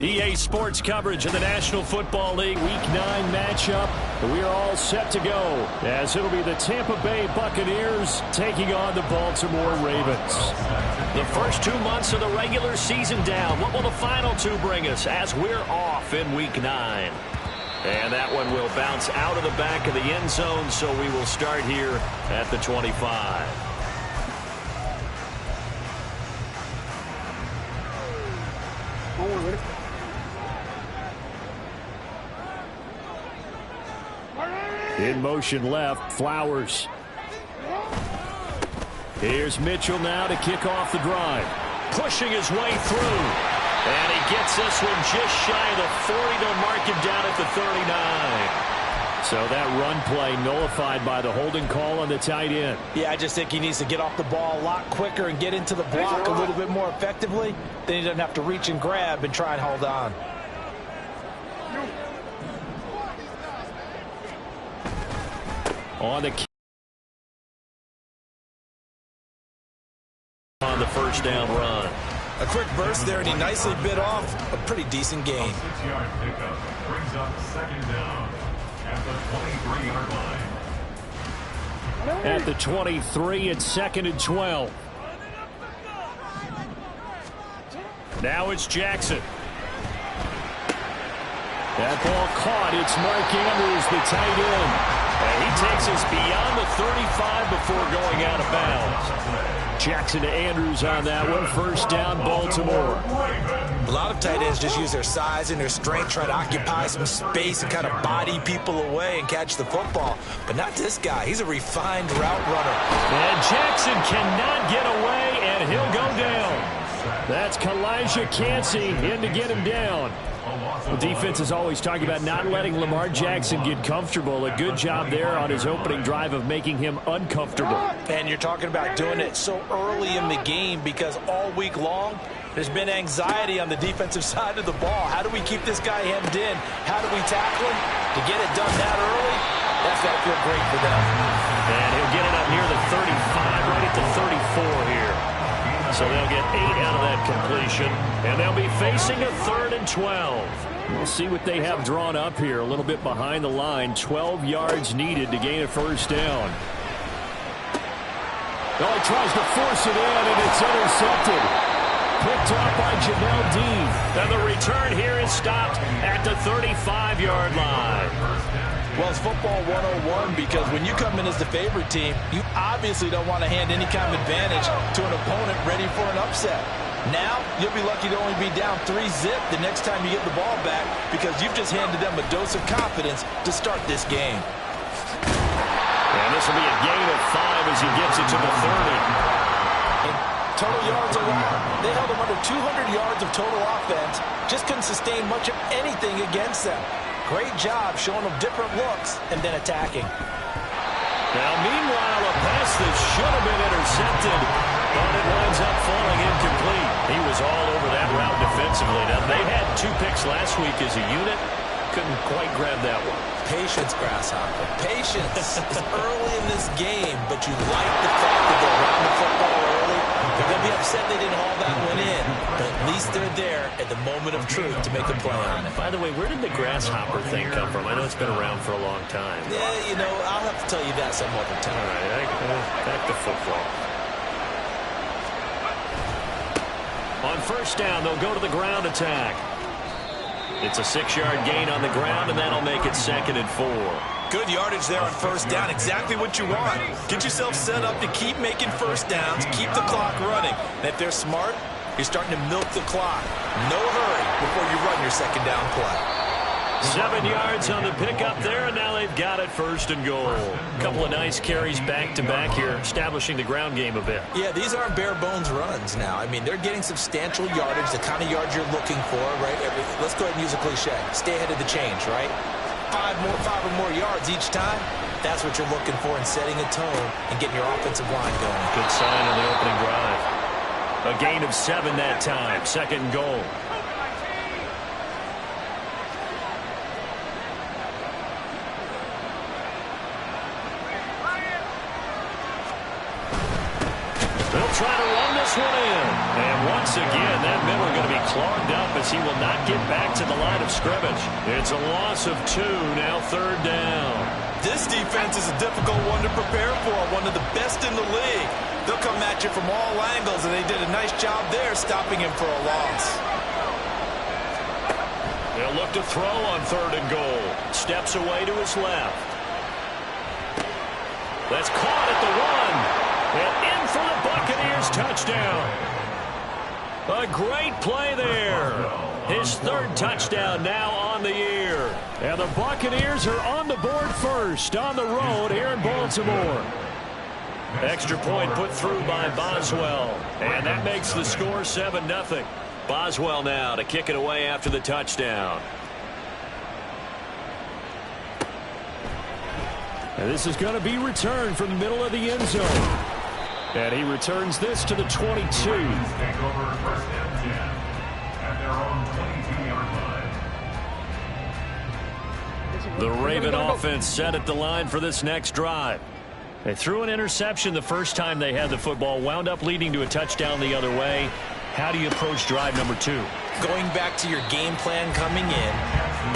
EA Sports coverage of the National Football League Week 9 matchup. We are all set to go as it'll be the Tampa Bay Buccaneers taking on the Baltimore Ravens. The first 2 months of the regular season down. What will the final two bring us as we're off in Week 9? And that one will bounce out of the back of the end zone, so we will start here at the 25. In motion left, Flowers. Here's Mitchell now to kick off the drive. Pushing his way through. And he gets this one just shy of the 40. They'll mark him down at the 39. So that run play nullified by the holding call on the tight end. Yeah, I just think he needs to get off the ball a lot quicker and get into the block a little bit more effectively. Then he doesn't have to reach and grab and try and hold on. On the first down run. A quick burst there, and he nicely bit off a pretty decent gain. 6-yard pickup brings up second down at the 23-yard line. At the 23, it's 2nd and 12. Now it's Jackson. That ball caught. It's Mark Andrews, the tight end. And he takes us beyond the 35 before going out of bounds. Jackson to Andrews on that one. First down, Baltimore. A lot of tight ends just use their size and their strength, try to occupy some space and kind of body people away and catch the football. But not this guy. He's a refined route runner. And Jackson cannot get away, and he'll go down. That's Kalijah Cansey in to get him down. The defense is always talking about not letting Lamar Jackson get comfortable. A good job there on his opening drive of making him uncomfortable. And you're talking about doing it so early in the game because all week long there's been anxiety on the defensive side of the ball. How do we keep this guy hemmed in? How do we tackle him? To get it done that early, that's got to feel great for them. And he'll get it up near the 35, right at the 34 here. So they'll get 8 out of that completion, and they'll be facing a 3rd and 12. We'll see what they have drawn up here. A little bit behind the line. 12 yards needed to gain a first down. Oh, he tries to force it in, and it's intercepted. Picked off by Jamel Dean. And the return here is stopped at the 35-yard line. Well, it's football 101 because when you come in as the favorite team, you obviously don't want to hand any kind of advantage to an opponent ready for an upset. Now, you'll be lucky to only be down 3-zip the next time you get the ball back because you've just handed them a dose of confidence to start this game. And this will be a gain of 5 as he gets it to the 30. Total yards around. They held them under 200 yards of total offense. Just couldn't sustain much of anything against them. Great job showing them different looks and then attacking. Now, meanwhile, a pass that should have been intercepted, but it winds up falling incomplete. He was all over that route defensively. Now, they had 2 picks last week as a unit. Couldn't quite grab that one. Patience, Grasshopper. Patience. It's early in this game, but you like the fact that they're around the football early. They're going to be upset they didn't haul that one in, but at least they're there at the moment of truth to make a play on it. By the way, where did the grasshopper thing come from? I know it's been around for a long time. Yeah, you know, I'll have to tell you that some other time. All right, back to football. On first down, they'll go to the ground attack. It's a 6-yard gain on the ground, and that'll make it 2nd and 4. Good yardage there on first down. Exactly what you want. Get yourself set up to keep making first downs, keep the clock running. And if they're smart, you're starting to milk the clock. No hurry before you run your second down play. 7 yards on the pickup there, and now they've got it 1st and goal. A couple of nice carries back-to-back here, establishing the ground game a bit. Yeah, these aren't bare-bones runs now. I mean, they're getting substantial yardage, the kind of yards you're looking for, right? Let's go ahead and use a cliche. Stay ahead of the change, right? 5 or more yards each time. That's what you're looking for in setting a tone and getting your offensive line going. Good sign on the opening drive. A gain of 7 that time, 2nd and goal. try to run this one in. And once again, that middle going to be clogged up as he will not get back to the line of scrimmage. It's a loss of 2, now 3rd down. This defense is a difficult one to prepare for, one of the best in the league. They'll come at you from all angles, and they did a nice job there stopping him for a loss. They'll look to throw on 3rd and goal. Steps away to his left. That's caught at the 1. And in for the Buccaneers touchdown. A great play there. His 3rd touchdown now on the year. And the Buccaneers are on the board first on the road here in Baltimore. Extra point put through by Boswell. And that makes the score 7-0. Boswell now to kick it away after the touchdown. And this is going to be returned from the middle of the end zone. And he returns this to the 22. Take over 1st and 10 at their own 22-yard line. The Raven offense set at the line for this next drive. They threw an interception the first time they had the football, wound up leading to a touchdown the other way. How do you approach drive number 2? Going back to your game plan coming in,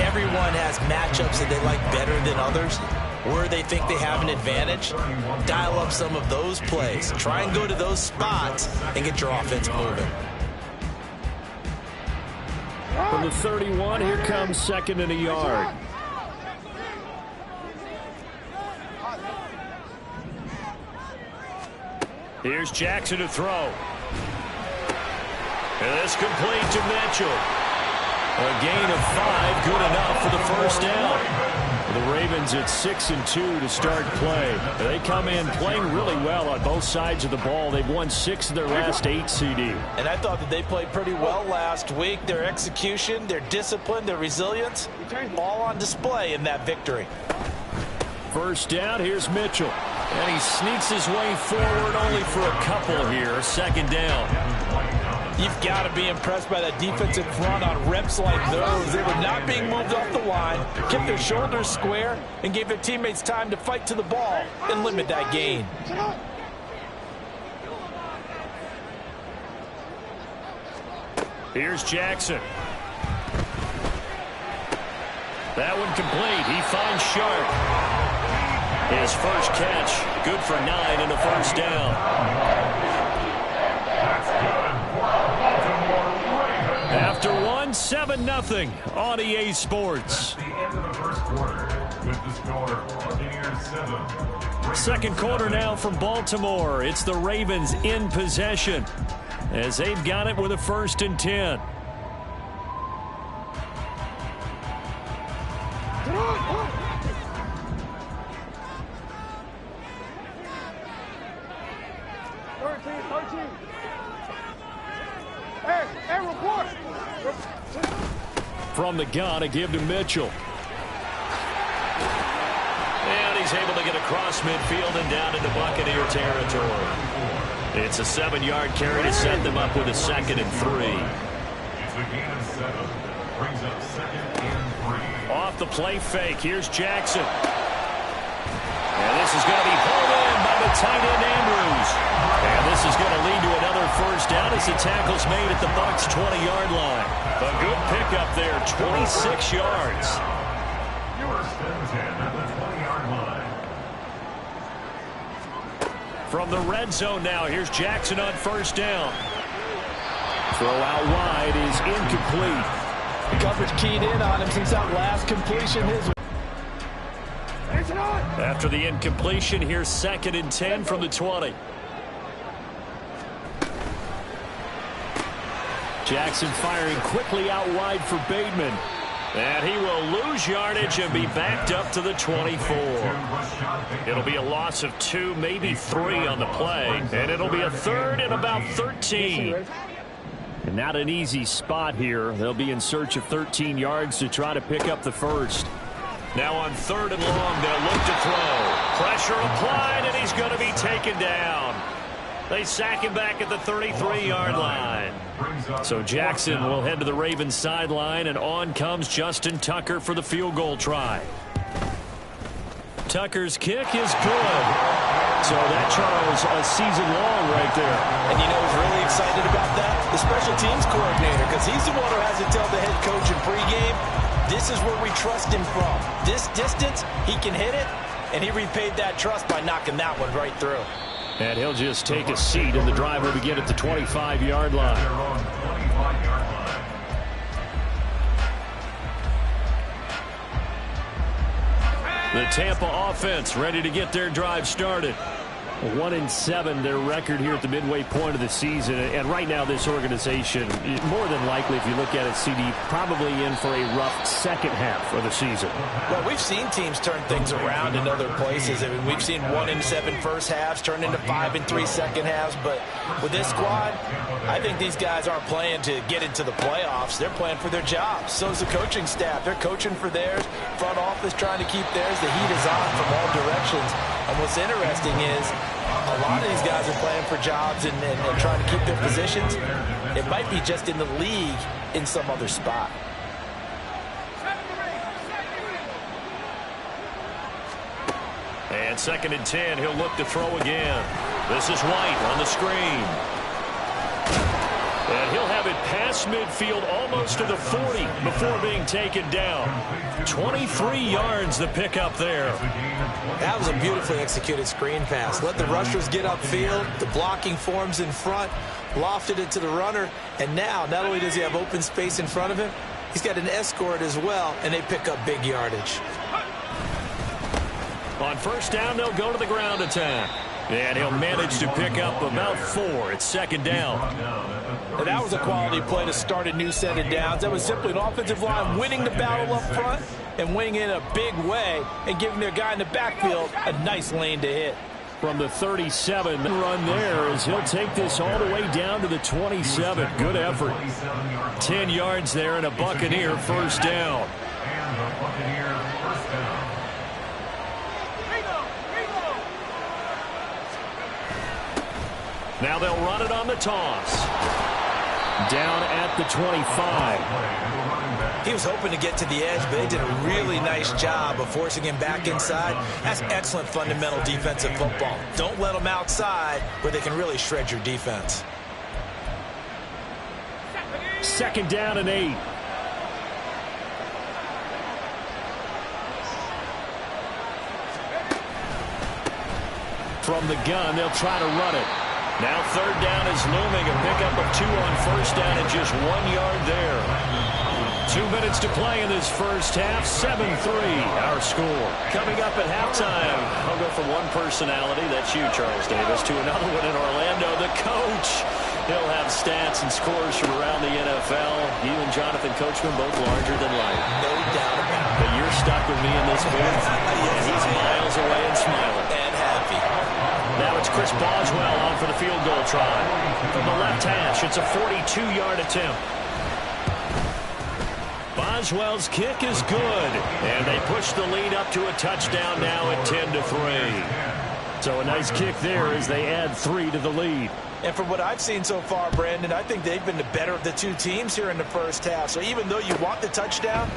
everyone has matchups that they like better than others. Where they think they have an advantage, dial up some of those plays. Try and go to those spots and get your offense moving. From the 31, here comes 2nd and a yard. Here's Jackson to throw. And this complete to Mitchell. A gain of 5, good enough for the 1st down. The Ravens at 6-2 to start play. They come in playing really well on both sides of the ball. They've won 6 of their last 8 CD. And I thought that they played pretty well last week. Their execution, their discipline, their resilience, all on display in that victory. 1st down, here's Mitchell. And he sneaks his way forward only for a couple here. 2nd down. You've got to be impressed by that defensive front on reps like those. They were not being moved off the line, kept their shoulders square, and gave their teammates time to fight to the ball and limit that gain. Here's Jackson. That one complete. He finds Sharp. His first catch, good for 9 and a 1st down. After 1, 7-0 on EA Sports. At the end of the 1st quarter, with the score Buccaneers 7. 2nd quarter now from Baltimore. It's the Ravens in possession as they've got it with a 1st and 10. From the gun, a give to Mitchell. And he's able to get across midfield and down into Buccaneer territory. It's a 7-yard carry to set them up with a 2nd and 3. It's a gain of 7. Brings up 2nd and 3. Off the play fake, here's Jackson. And this is going to be pulled in by the tight end Andrews. And this is going to lead to another 1st down as the tackle's made at the Bucs 20-yard line. A good pickup there, 26 yards. 1st and 10 at the 20-yard line. From the red zone now, here's Jackson on 1st down. Throw out wide is incomplete. The coverage keyed in on him since that last completion. After the incompletion, here's 2nd and 10 from the 20. Jackson firing quickly out wide for Bateman. And he will lose yardage and be backed up to the 24. It'll be a loss of 2, maybe 3 on the play. And it'll be a 3rd and about 13. And not an easy spot here. They'll be in search of 13 yards to try to pick up the 1st. Now on 3rd and long, they'll look to throw. Pressure applied, and he's going to be taken down. They sack him back at the 33-yard line. So Jackson will head to the Ravens sideline, and on comes Justin Tucker for the field goal try. Tucker's kick is good. So that, Charles, a season long right there. And you know who's really excited about that? The special teams coordinator, because he's the one who has to tell the head coach in pregame, this is where we trust him from. This distance, he can hit it, and he repaid that trust by knocking that one right through. And he'll just take a seat, and the drive will begin at the 25-yard line. The Tampa offense ready to get their drive started. 1-7 their record here at the midway point of the season. And right now this organization, more than likely, if you look at it, CD, probably in for a rough second half of the season. Well, we've seen teams turn things around in other places. I mean, we've seen 1-7 first halves turn into 5-3 second halves. But with this squad, I think these guys aren't playing to get into the playoffs. They're playing for their jobs. So is the coaching staff. They're coaching for theirs. Front office trying to keep theirs. The heat is on from all directions. And what's interesting is a lot of these guys are playing for jobs and trying to keep their positions. It might be just in the league in some other spot. And 2nd and 10, he'll look to throw again. This is White on the screen. And he'll have it past midfield almost to the 40 before being taken down. 23 yards the pickup there. That was a beautifully executed screen pass. Let the rushers get upfield. The blocking forms in front. Lofted it to the runner. And now, not only does he have open space in front of him, he's got an escort as well, and they pick up big yardage. On 1st down, they'll go to the ground attack. And he'll manage to pick up about 4. It's 2nd down. And that was a quality play to start a new set of downs. That was simply an offensive line winning the battle up front and winning in a big way and giving their guy in the backfield a nice lane to hit. From the 37, the run there as he'll take this all the way down to the 27. Good effort. 10 yards there and a Buccaneer 1st down. And the Buccaneers 1st down. Now they'll run it on the toss. Down at the 25. He was hoping to get to the edge, but they did a really nice job of forcing him back inside. That's excellent fundamental defensive football. Don't let them outside where they can really shred your defense. 2nd down and 8. From the gun, they'll try to run it. Now 3rd down is looming. A pickup of 2 on 1st down and just 1 yard there. 2 minutes to play in this first half. 7-3 our score. Coming up at halftime, I'll go from one personality, that's you, Charles Davis, to another one in Orlando, the coach. He'll have stats and scores from around the NFL. You and Jonathan Coachman both larger than life. No doubt about it. But you're stuck with me in this booth. Yes, he's miles away and smiling. And happy. Now it's Chris Boswell on for the field goal try. From the left hash, it's a 42-yard attempt. Boswell's kick is good. And they push the lead up to a touchdown now at 10-3. So a nice kick there as they add 3 to the lead. And from what I've seen so far, Brandon, I think they've been the better of the two teams here in the first half. So even though you want the touchdown,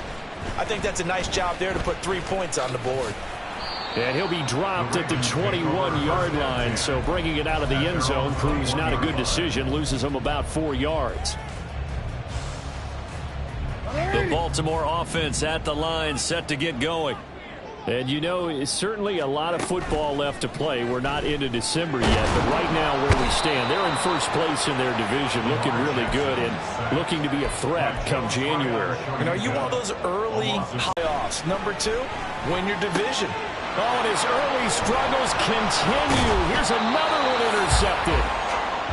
I think that's a nice job there to put 3 points on the board. And he'll be dropped at the 21-yard line, so bringing it out of the end zone proves not a good decision, loses him about 4 yards. The Baltimore offense at the line, set to get going. And you know, it's certainly a lot of football left to play. We're not into December yet, but right now where we stand, they're in first place in their division, looking really good and looking to be a threat come January. And are you one of those early playoffs? Number 2, win your division. Oh, and his early struggles continue. Here's another one intercepted.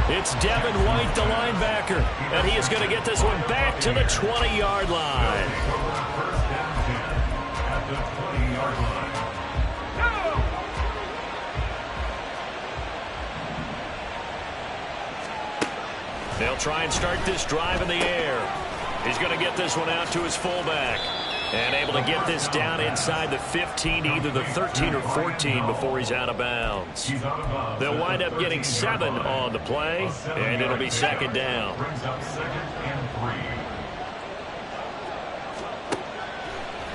It's Devin White, the linebacker, and he is going to get this one back to the 20-yard line. First down 10 at the 20-yard line. They'll try and start this drive in the air. He's going to get this one out to his fullback. And able to get this down inside the 15, either the 13 or 14 before he's out of bounds. They'll wind up getting 7 on the play, and it'll be 2nd down. Brings up 2nd and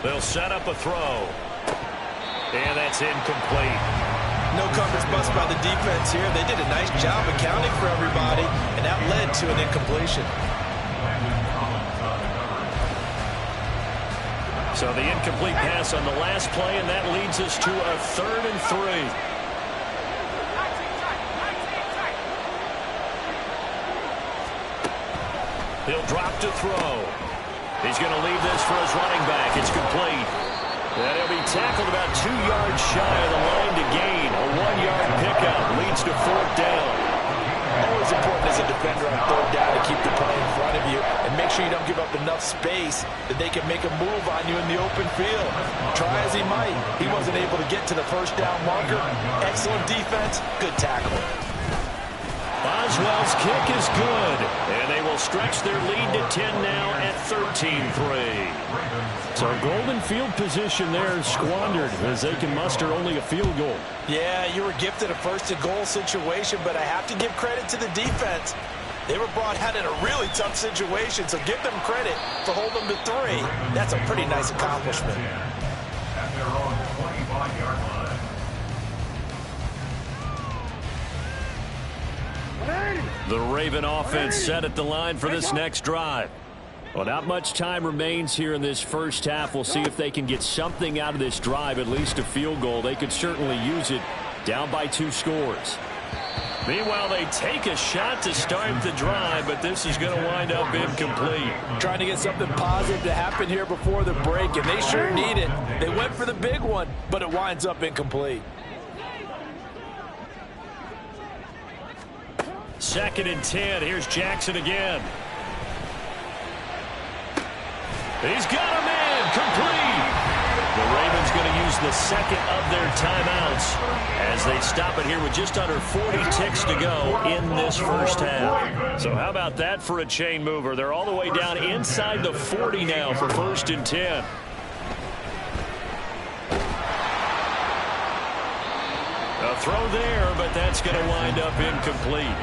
3. They'll set up a throw. And that's incomplete. No coverage bust by the defense here. They did a nice job accounting for everybody, and that led to an incompletion. So the incomplete pass on the last play, and that leads us to a 3rd and 3. He'll drop to throw. He's going to leave this for his running back. It's complete. And he'll be tackled about 2 yards shy of the line to gain. A 1-yard pickup leads to 4th down. Always important as a defender on 3rd down to keep the play in front of you and make sure you don't give up enough space that they can make a move on you in the open field. Try as he might, he wasn't able to get to the 1st down marker. Excellent defense, good tackle. Boswell's kick is good, and they will stretch their lead to 10 now at 13-3. So golden field position there squandered as they can muster only a field goal. Yeah, you were gifted a 1st and goal situation, but I have to give credit to the defense. They were brought out in a really tough situation, so give them credit for holding them to 3. That's a pretty nice accomplishment. At their own 25-yard line. The Raven offense set at the line for this next drive. Well, not much time remains here in this first half. We'll see if they can get something out of this drive, at least a field goal. They could certainly use it, down by 2 scores. Meanwhile, they take a shot to start the drive, but this is going to wind up incomplete. Trying to get something positive to happen here before the break, and they sure need it. They went for the big one, but it winds up incomplete. 2nd and 10. Here's Jackson again. He's got him in. Complete. The Ravens going to use the 2nd of their timeouts as they stop it here with just under 40 ticks to go in this first half. So how about that for a chain mover? They're all the way down inside the 40 now for 1st and 10. A throw there, but that's going to wind up incomplete.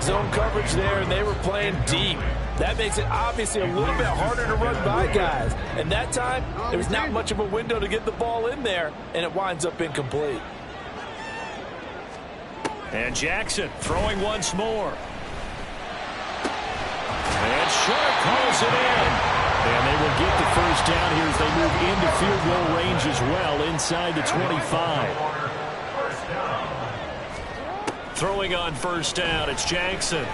Zone coverage there, and they were playing deep. That makes it obviously a little bit harder to run by guys. And that time, there was not much of a window to get the ball in there, and it winds up incomplete. And Jackson throwing once more. And Sharp calls it in. And they will get the 1st down here as they move into field goal range as well inside the 25. Throwing on 1st down, it's Jackson.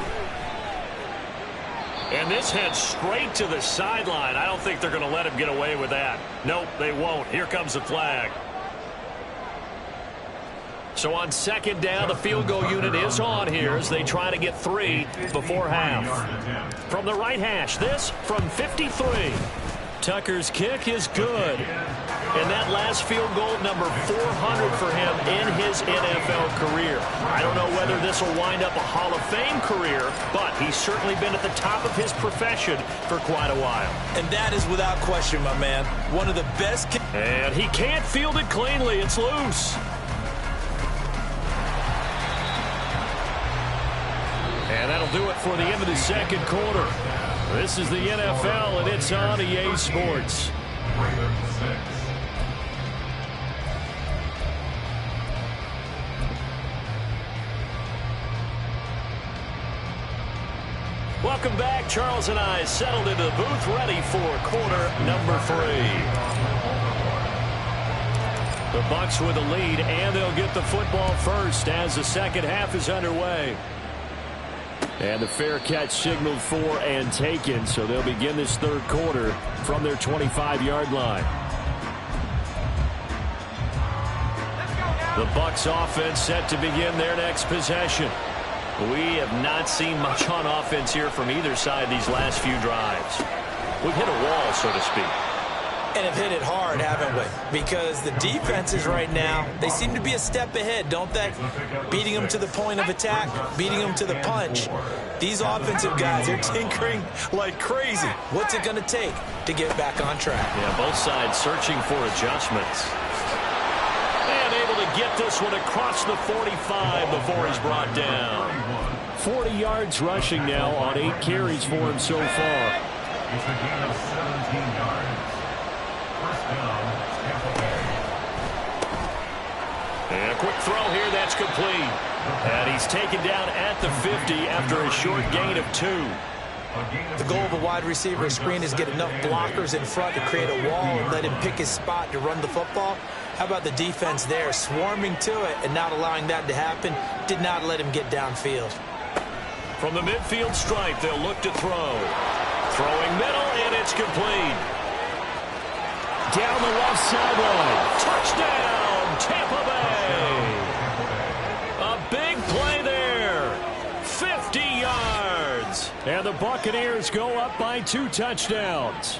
And this heads straight to the sideline. I don't think they're going to let him get away with that. Nope, they won't. Here comes the flag. So on 2nd down, the field goal unit is on here as they try to get 3 before half. From the right hash, this from 53. Tucker's kick is good. And that last field goal, number 400 for him in his NFL career. I don't know whether this will wind up a Hall of Fame career, but he's certainly been at the top of his profession for quite a while. And that is without question, my man. One of the best. And he can't field it cleanly. It's loose. And that'll do it for the end of the 2nd quarter. This is the NFL, and it's on EA Sports. Welcome back. Charles and I settled into the booth, ready for quarter number 3. The Bucs with a lead, and they'll get the football first as the 2nd half is underway. And the fair catch signaled for and taken, so they'll begin this 3rd quarter from their 25-yard line. The Bucs offense set to begin their next possession. We have not seen much on offense here from either side these last few drives. We've hit a wall, so to speak. And have hit it hard, haven't we? Because the defenses right now, they seem to be a step ahead, don't they? Beating them to the point of attack, beating them to the punch. These offensive guys, they're tinkering like crazy. What's it going to take to get back on track? Yeah, both sides searching for adjustments. And able to get this one across the 45 before he's brought down. 40 yards rushing now on 8 carries for him so far. It's a gain of 17 yards. 1st down, Tampa Bay. And a quick throw here. That's complete. And he's taken down at the 50 after a short gain of 2. The goal of a wide receiver screen is get enough blockers in front to create a wall and let him pick his spot to run the football. How about the defense there, swarming to it and not allowing that to happen? Did not let him get downfield. From the midfield stripe, they'll look to throw. Throwing middle, and it's complete. Down the left sideline. Touchdown, Tampa Bay. A big play there. 50 yards. And the Buccaneers go up by 2 touchdowns.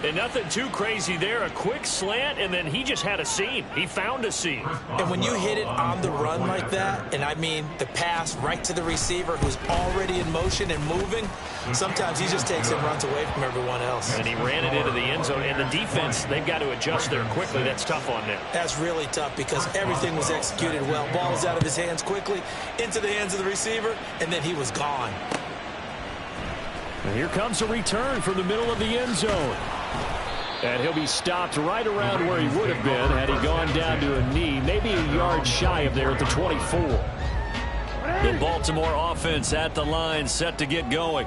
And nothing too crazy there. A quick slant, and then he just had a seam. He found a seam. And when you hit it on the run like that, and I mean the pass right to the receiver who's already in motion and moving, sometimes he just takes and runs away from everyone else. And he ran it into the end zone. And the defense, they've got to adjust there quickly. That's tough on them. That's really tough because everything was executed well. Ball was out of his hands quickly, into the hands of the receiver, and then he was gone. And here comes a return from the middle of the end zone. And he'll be stopped right around where he would have been had he gone down to a knee, maybe a yard shy of there at the 24. The Baltimore offense at the line, set to get going.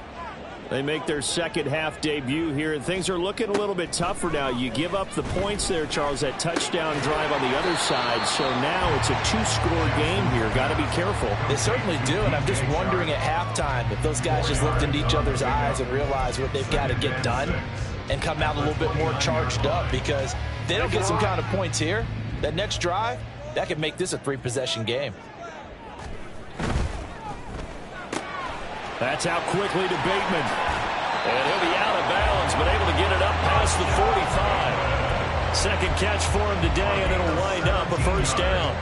They make their second half debut here, and things are looking a little bit tougher now. You give up the points there, Charles, that touchdown drive on the other side. So now it's a 2-score game here. Got to be careful. They certainly do, and I'm just wondering at halftime if those guys just looked into each other's eyes and realized what they've got to get done and come out a little bit more charged up, because they don't get some kind of points here. That next drive, that could make this a 3-possession game. That's out quickly to Bateman. And he'll be out of bounds, but able to get it up past the 45. Second catch for him today, and it'll wind up a first down.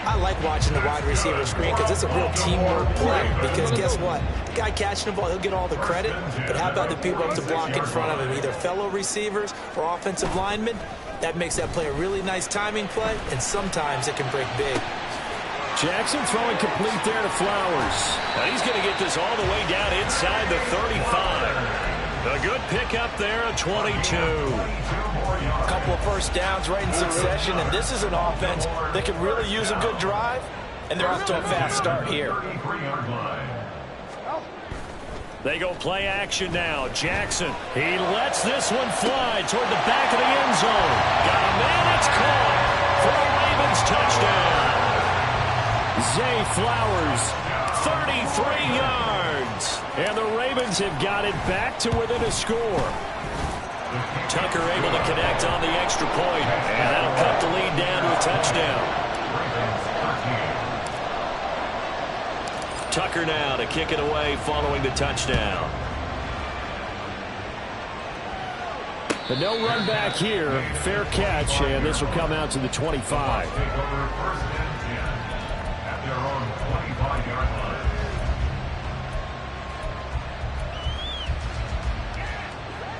I like watching the wide receiver screen because it's a real teamwork play. Because guess what? The guy catching the ball, he'll get all the credit. But how about the people up to block in front of him, either fellow receivers or offensive linemen? That makes that play a really nice timing play, and sometimes it can break big. Jackson throwing complete there to Flowers. Now he's going to get this all the way down inside the 35. A good pickup there, a 22. A couple of first downs right in succession, and this is an offense that could really use a good drive, and they're off to a fast start here. They go play action now. Jackson, he lets this one fly toward the back of the end zone. Got a man, it's caught for a Ravens touchdown. Zay Flowers, 33 yards. And the Ravens have got it back to within a score. Tucker able to connect on the extra point. And that'll cut the lead down to a touchdown. Tucker now to kick it away following the touchdown. But no run back here. Fair catch, and this will come out to the 25.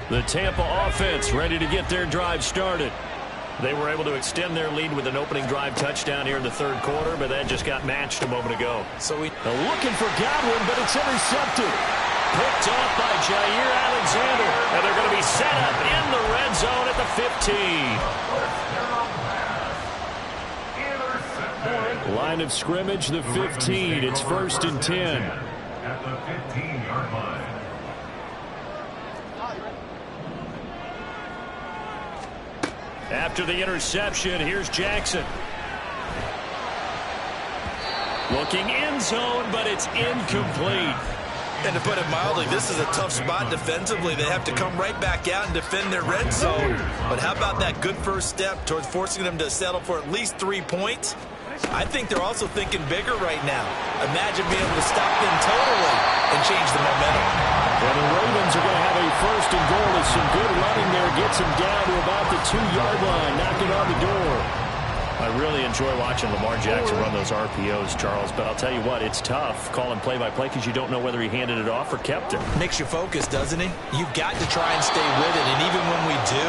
The Tampa offense ready to get their drive started. They were able to extend their lead with an opening drive touchdown here in the third quarter, but that just got matched a moment ago. So looking for Godwin, but it's intercepted. Picked off by Jair Alexander, and they're going to be set up in the red zone at the 15. Line of scrimmage, the 15. It's 1st and 10. At the 15-yard line. After the interception, here's Jackson. Looking end zone, but it's incomplete. And to put it mildly, this is a tough spot defensively. They have to come right back out and defend their red zone. But how about that good first step towards forcing them to settle for at least 3 points? I think they're also thinking bigger right now. Imagine being able to stop them totally and change the momentum. Well, the Ravens are going to have a 1st and goal with some good running there. Gets him down to about the 2-yard line. Knocking on the door. I really enjoy watching Lamar Jackson run those RPOs, Charles. But I'll tell you what, it's tough calling play-by-play because you don't know whether he handed it off or kept it. Makes you focus, doesn't he? You've got to try and stay with it. And even when we do,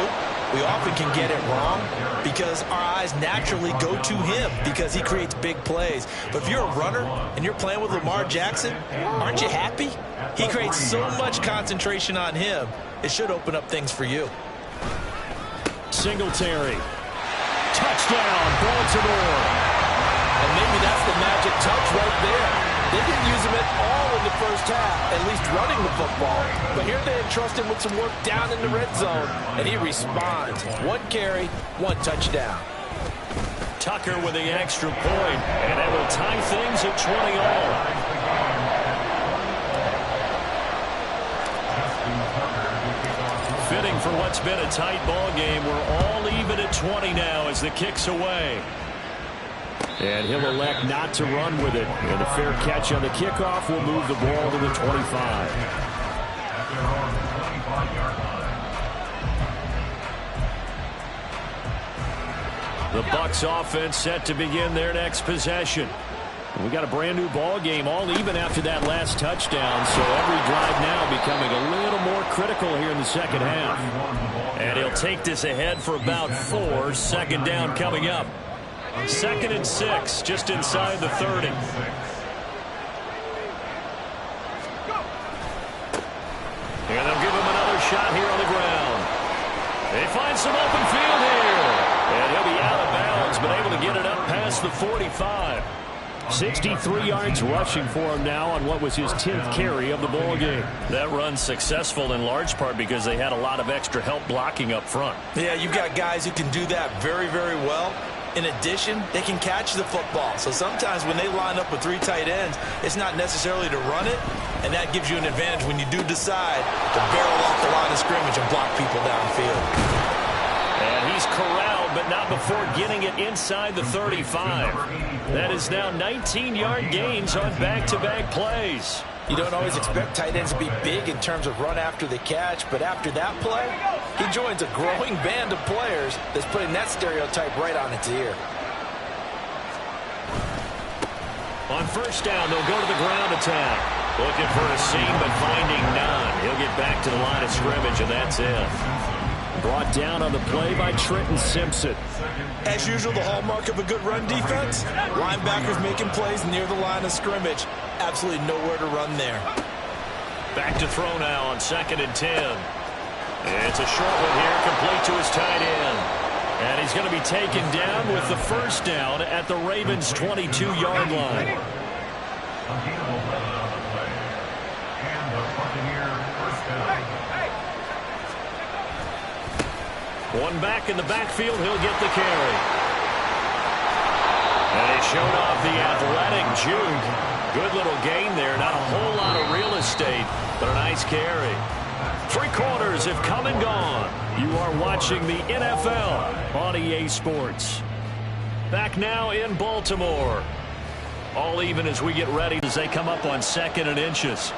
we often can get it wrong because our eyes naturally go to him because he creates big plays. But if you're a runner and you're playing with Lamar Jackson, aren't you happy? He creates so much concentration on him, it should open up things for you. Singletary. Touchdown, Baltimore. And maybe that's the magic touch right there. They didn't use him at all in the first half, at least running the football. But here they entrust him with some work down in the red zone, and he responds. 1 carry, 1 touchdown. Tucker with the extra point, and that will tie things at 20 all. Fitting for what's been a tight ball game. We're all even at 20 now as the kick's away. And he'll elect not to run with it. And a fair catch on the kickoff will move the ball to the 25. The Bucs offense set to begin their next possession. We got a brand new ball game, all even after that last touchdown. So every drive now becoming a little more critical here in the second half. And he'll take this ahead for about 4. Second down coming up. 2nd and 6, just inside the 30. And they'll give him another shot here on the ground. They find some open field here. And he'll be out of bounds, but able to get it up past the 45. 63 yards rushing for him now on what was his 10th carry of the ball game. That run's successful in large part because they had a lot of extra help blocking up front. Yeah, you've got guys who can do that very, very well. In addition, they can catch the football. So sometimes when they line up with 3 tight ends, it's not necessarily to run it, and that gives you an advantage when you do decide to barrel off the line of scrimmage and block people downfield. And he's corralled, but not before getting it inside the 35. That is now 19-yard gains on back-to-back plays. You don't always expect tight ends to be big in terms of run after the catch, but after that play, he joins a growing band of players that's putting that stereotype right on its ear. On first down, they'll go to the ground attack. Looking for a seam, but finding none. He'll get back to the line of scrimmage, and that's it. Brought down on the play by Trenton Simpson. As usual, the hallmark of a good run defense, linebackers making plays near the line of scrimmage. Absolutely nowhere to run there. Back to throw now on 2nd and 10. It's a short one here, complete to his tight end. And he's going to be taken down with the first down at the Ravens' 22-yard line. One back in the backfield, he'll get the carry. And he showed off the athletic juke. Good little gain there. Not a whole lot of real estate, but a nice carry. 3 quarters have come and gone. You are watching the NFL on EA Sports. Back now in Baltimore. All even as we get ready as they come up on 2nd and inches.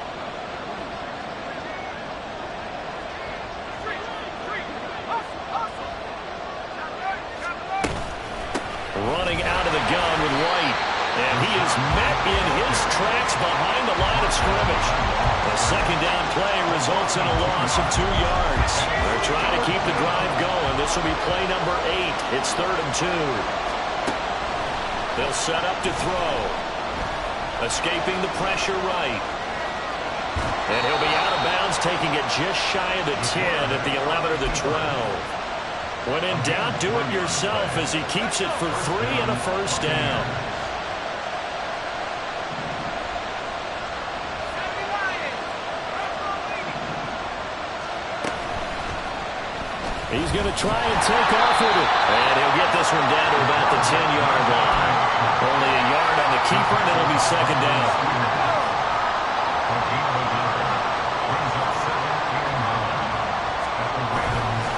Running out of the gun with White. And he is met in his tracks behind the line of scrimmage. The second down play results in a loss of 2 yards. They're trying to keep the drive going. This will be play number 8. It's 3rd and 2. They'll set up to throw. Escaping the pressure right. And he'll be out of bounds, taking it just shy of the 10 at the 11 or the 12. When in doubt, do it yourself as he keeps it for 3 and a first down. He's going to try and take off with it. And he'll get this one down to about the 10-yard line. Only a yard on the keeper, and it'll be second down.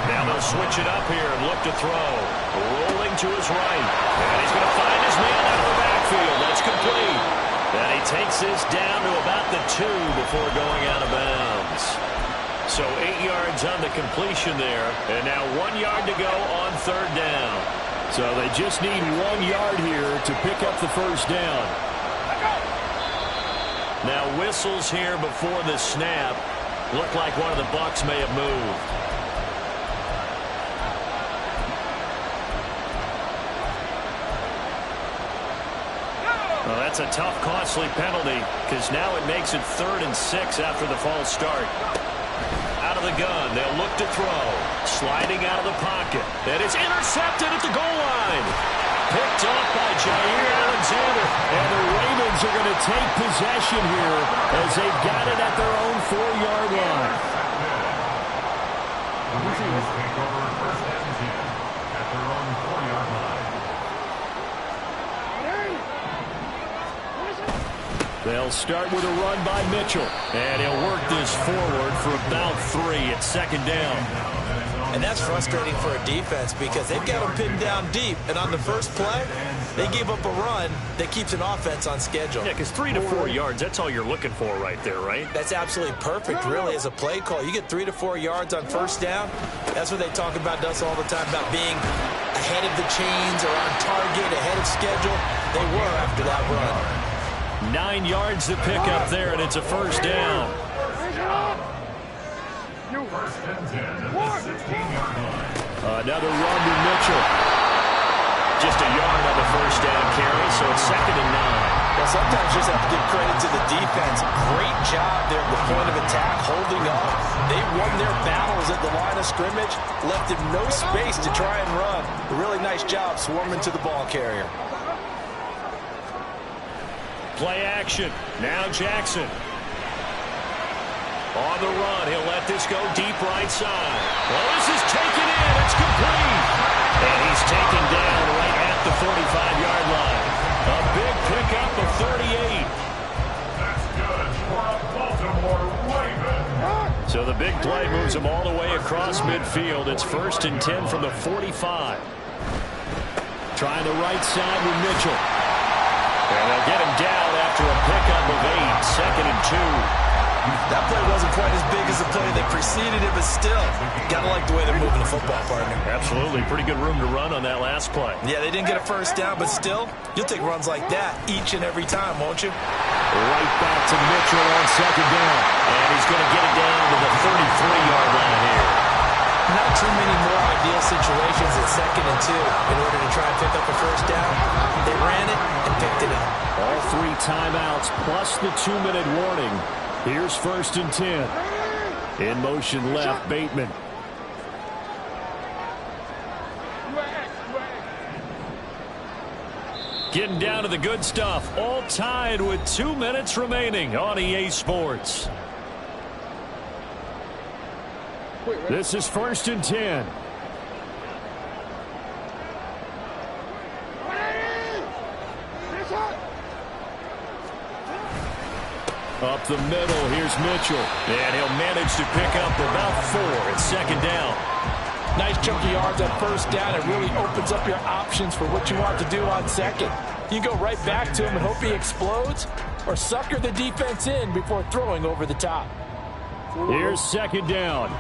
Now they'll switch it up here and look to throw. Rolling to his right. And he's going to find his man out of the backfield. That's complete. And he takes this down to about the 2 before going out of bounds. So 8 yards on the completion there. And now 1 yard to go on 3rd down. So they just need 1 yard here to pick up the first down. Now whistles here before the snap. Looked like one of the Bucs may have moved. Well, that's a tough, costly penalty because now it makes it 3rd and 6 after the false start. Out of the gun, they'll look to throw. Sliding out of the pocket. And it's intercepted at the goal line. picked off by Jair Alexander. And the Ravens are going to take possession here as they've got it at their own 4-yard line. The Ravens take over first and 10 at their own 4-yard line. They'll start with a run by Mitchell. And he'll work this forward for about 3 at second down. And that's frustrating for a defense because they've got them pinned down deep. And on the first play, they gave up a run that keeps an offense on schedule. Yeah, because 3 to 4 yards, that's all you're looking for right there, right? That's absolutely perfect, really, as a play call. You get 3 to 4 yards on first down. That's what they talk about us all the time, about being ahead of the chains or on target, ahead of schedule. They were after that run. 9 yards to pick up there, and it's a first down. First and 10 at the 16-yard line. Another run to Mitchell. Just a yard on the first down carry, so it's 2nd and 9. Well, sometimes you just have to give credit to the defense. Great job there at the point of attack, holding up. They won their battles at the line of scrimmage, left him no space to try and run. A really nice job swarming to the ball carrier. Play action. Now Jackson. On the run, he'll let this go deep right side. Well, this is taken in. It's complete. And he's taken down right at the 45-yard line. A big pickup of 38. That's good for a Baltimore Raven. So the big play moves him all the way across midfield. It's 1st and 10 from the 45. Trying the right side with Mitchell. And they'll get him down after a pickup of 8. 2nd and 2. That play wasn't quite as big as the play that preceded it, but still, got to like the way they're moving the football, partner. Absolutely. Pretty good room to run on that last play. Yeah, they didn't get a first down, but still, you'll take runs like that each and every time, won't you? Right back to Mitchell on 2nd down. And he's going to get it down to the 33-yard line here. Not too many more ideal situations at 2nd and 2 in order to try and pick up a first down. They ran it and picked it up. All 3 timeouts plus the 2-minute warning. Here's 1st and 10. In motion left, Bateman. Getting down to the good stuff. All tied with 2 minutes remaining on EA Sports. This is 1st and 10. Up the middle, here's Mitchell. And he'll manage to pick up about 4 at 2nd down. Nice chunky yards on first down. It really opens up your options for what you want to do on second. You go right back to him and hope he explodes, or sucker the defense in before throwing over the top. Here's 2nd down.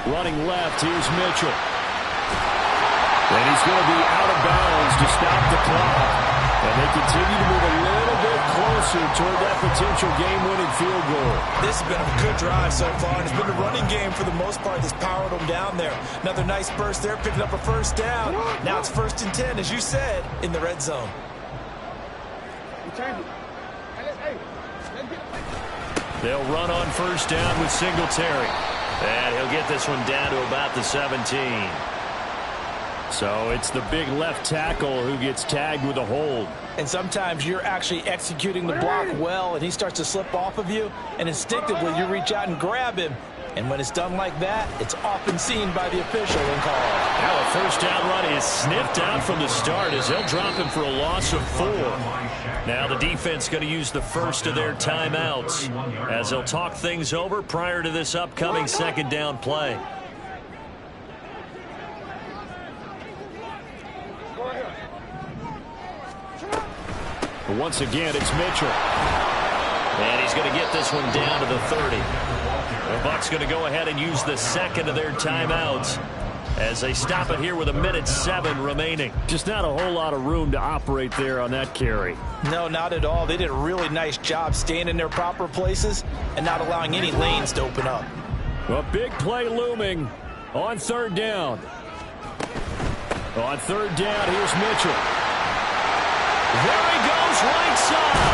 Running left, here's Mitchell. And he's going to be out of bounds to stop the clock. And they continue to move a little bit closer toward that potential game-winning field goal. This has been a good drive so far, and it's been a running game for the most part that's powered them down there. Another nice burst there, picking up a first down. Now it's 1st and 10, as you said, in the red zone. They'll run on first down with Singletary. And he'll get this one down to about the 17. So it's the big left tackle who gets tagged with a hold. And sometimes you're actually executing the block well, and he starts to slip off of you, and instinctively you reach out and grab him. And when it's done like that, it's often seen by the official and called. Now a first down run is sniffed out from the start as they'll drop him for a loss of 4. Now the defense going to use the first of their timeouts as they'll talk things over prior to this upcoming 2nd down play. But once again, it's Mitchell. And he's going to get this one down to the 30. The Bucs going to go ahead and use the 2nd of their timeouts as they stop it here with 1:07 remaining. Just not a whole lot of room to operate there on that carry. No, not at all. They did a really nice job staying in their proper places and not allowing any lanes to open up. A big play looming on third down. On third down, here's Mitchell. There he goes, right side.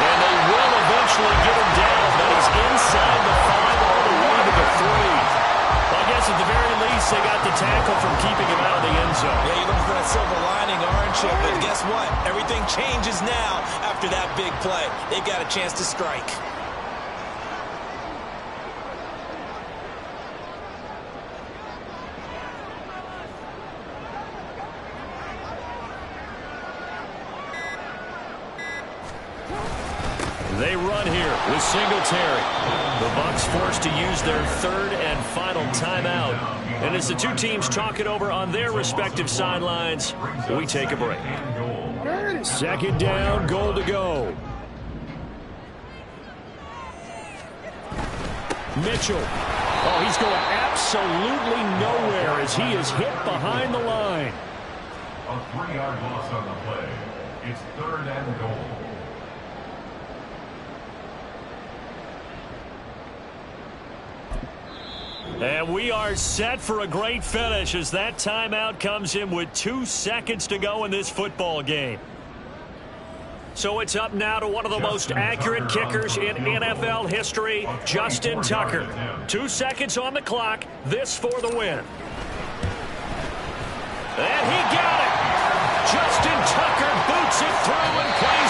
And they will eventually get him down, but he's inside the 5 all the way to the 3. I guess at the very least, they got the tackle from keeping him out of the end zone. Yeah, you're looking for that silver lining, aren't you? But guess what? Everything changes now after that big play. They got a chance to strike. They run here with Singletary. The Bucs forced to use their third and final timeout. And as the two teams talk it over on their respective sidelines, we take a break. Second down, goal to go. Mitchell. Oh, he's going absolutely nowhere as he is hit behind the line. A 3-yard loss on the play. It's third and goal. And we are set for a great finish as that timeout comes in with 2 seconds to go in this football game. So it's up now to one of the most accurate kickers in NFL history, Justin Tucker. 2 seconds on the clock. This for the win. And he got it. Justin Tucker boots it through and plays